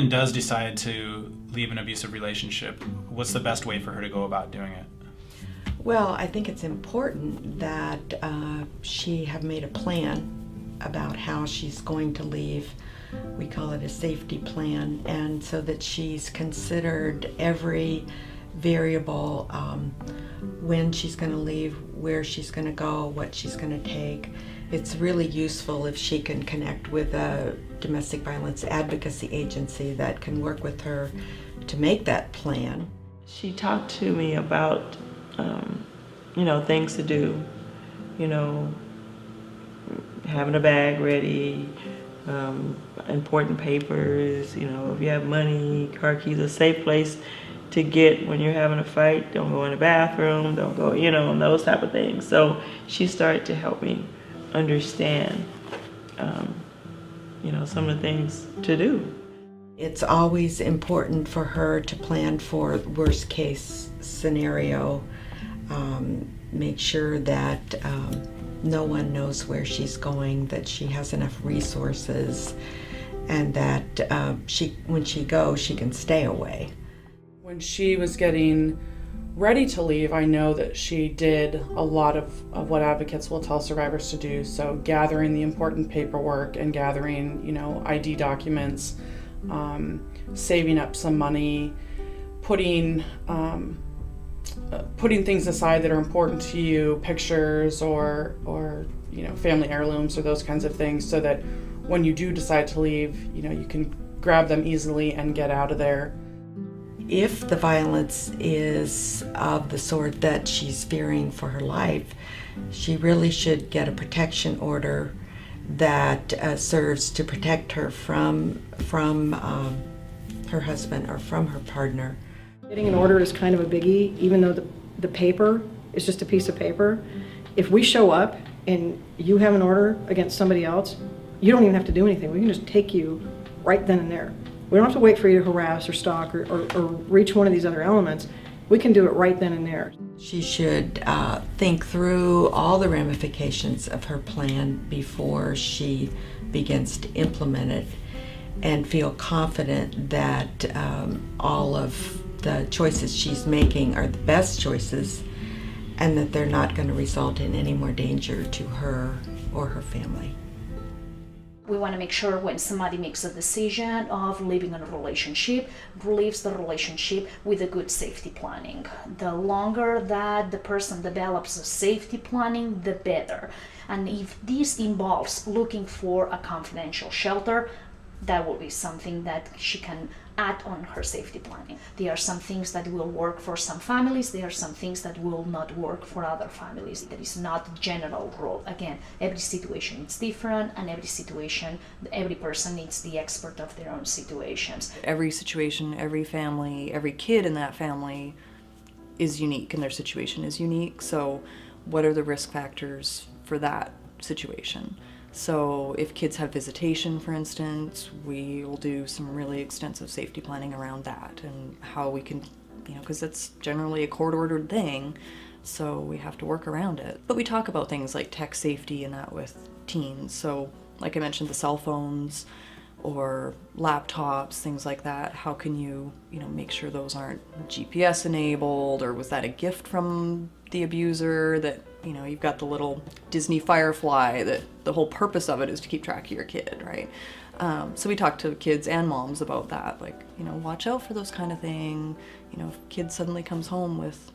woman does decide to leave an abusive relationship, what's the best way for her to go about doing it? Well, I think it's important that she have made a plan about how she's going to leave. We call it a safety plan, and so that she's considered every variable, when she's going to leave, where she's going to go, what she's going to take. It's really useful if she can connect with a domestic violence advocacy agency that can work with her to make that plan. She talked to me about, things to do, having a bag ready, important papers, if you have money, car keys, a safe place to get when you're having a fight. Don't go in the bathroom, don't go, those type of things. So she started to help me understand, some of the things to do. It's always important for her to plan for worst case scenario, make sure that no one knows where she's going, that she has enough resources, and that when she goes, she can stay away. When she was getting ready to leave, I know that she did a lot of what advocates will tell survivors to do. So gathering the important paperwork and gathering, ID documents, saving up some money, putting things aside that are important to you, pictures or family heirlooms or those kinds of things, so that when you do decide to leave, you can grab them easily and get out of there. If the violence is of the sort that she's fearing for her life, she really should get a protection order that serves to protect her from her husband or from her partner. Getting an order is kind of a biggie, even though the paper is just a piece of paper. If we show up and you have an order against somebody else, you don't even have to do anything. We can just take you right then and there. We don't have to wait for you to harass or stalk or reach one of these other elements. We can do it right then and there. She should think through all the ramifications of her plan before she begins to implement it, and feel confident that all of the choices she's making are the best choices, and that they're not going to result in any more danger to her or her family. We want to make sure when somebody makes a decision of leaving a relationship, leaves the relationship with a good safety planning. The longer that the person develops a safety planning, the better. And if this involves looking for a confidential shelter, that will be something that she can add on her safety planning. There are some things that will work for some families, there are some things that will not work for other families. There is not a general rule. Again, every situation is different, and every person needs the expert of their own situations. Every situation, every family, every kid in that family is unique, and their situation is unique. So what are the risk factors for that situation? So if kids have visitation, for instance, we will do some really extensive safety planning around that, and how we can, because it's generally a court-ordered thing, so we have to work around it. But we talk about things like tech safety and that with teens. So like I mentioned, the cell phones or laptops, things like that. How can you, make sure those aren't GPS enabled, or was that a gift from the abuser that, you've got the little Disney Firefly that the whole purpose of it is to keep track of your kid, right? So we talk to kids and moms about that, like, watch out for those kind of thing. If a kid suddenly comes home with,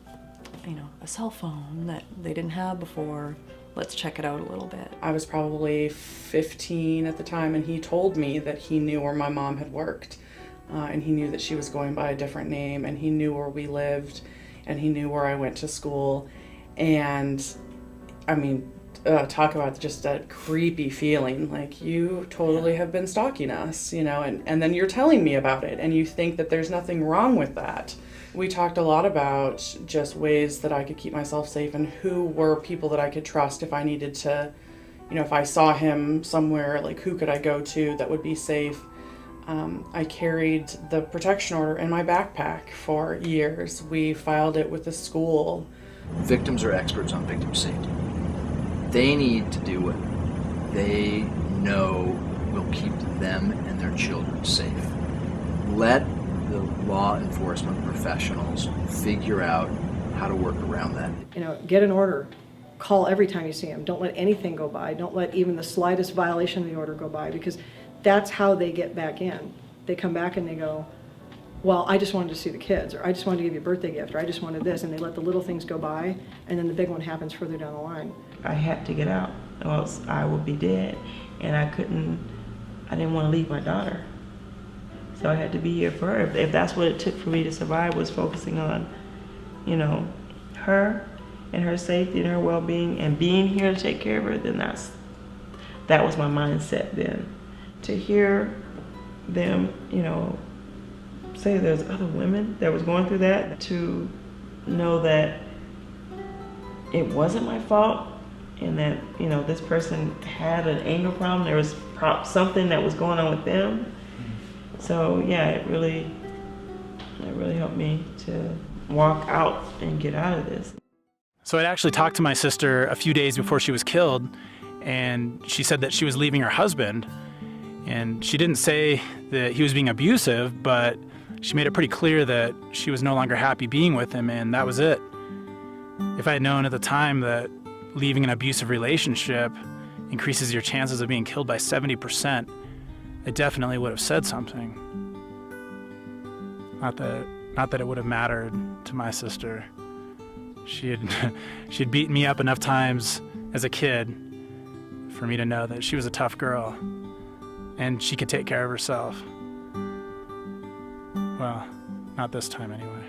a cell phone that they didn't have before, let's check it out a little bit. I was probably 15 at the time, and he told me that he knew where my mom had worked, and he knew that she was going by a different name, and he knew where we lived, and he knew where I went to school. And talk about just a creepy feeling, like, you totally have been stalking us, and then you're telling me about it, and you think that there's nothing wrong with that. We talked a lot about just ways that I could keep myself safe, and who were people that I could trust if I needed to, if I saw him somewhere, like, who could I go to that would be safe. I carried the protection order in my backpack for years. We filed it with the school. Victims are experts on victim safety. They need to do what they know will keep them and their children safe. let the law enforcement professionals figure out how to work around that. You know, get an order. Call every time you see them. Don't let anything go by. Don't let even the slightest violation of the order go by, because that's how they get back in. They come back and they go, well, I just wanted to see the kids, or I just wanted to give you a birthday gift, or I just wanted this, and they let the little things go by, and then the big one happens further down the line. I had to get out, or else I would be dead, and I didn't want to leave my daughter. So I had to be here for her. If that's what it took for me to survive, was focusing on, you know, her and her safety and her well-being and being here to take care of her, then that was my mindset then. To hear them, you know, say there's other women that was going through that, to know that it wasn't my fault and that, you know, this person had an anger problem, there was something that was going on with them. So yeah, it really helped me to walk out and get out of this. So I'd actually talked to my sister a few days before she was killed, and she said that she was leaving her husband. And she didn't say that he was being abusive, but she made it pretty clear that she was no longer happy being with him, and that was it. If I had known at the time that leaving an abusive relationship increases your chances of being killed by 70%, I definitely would have said something. Not that it would have mattered to my sister. She'd beaten me up enough times as a kid for me to know that she was a tough girl and she could take care of herself. Well, not this time anyway.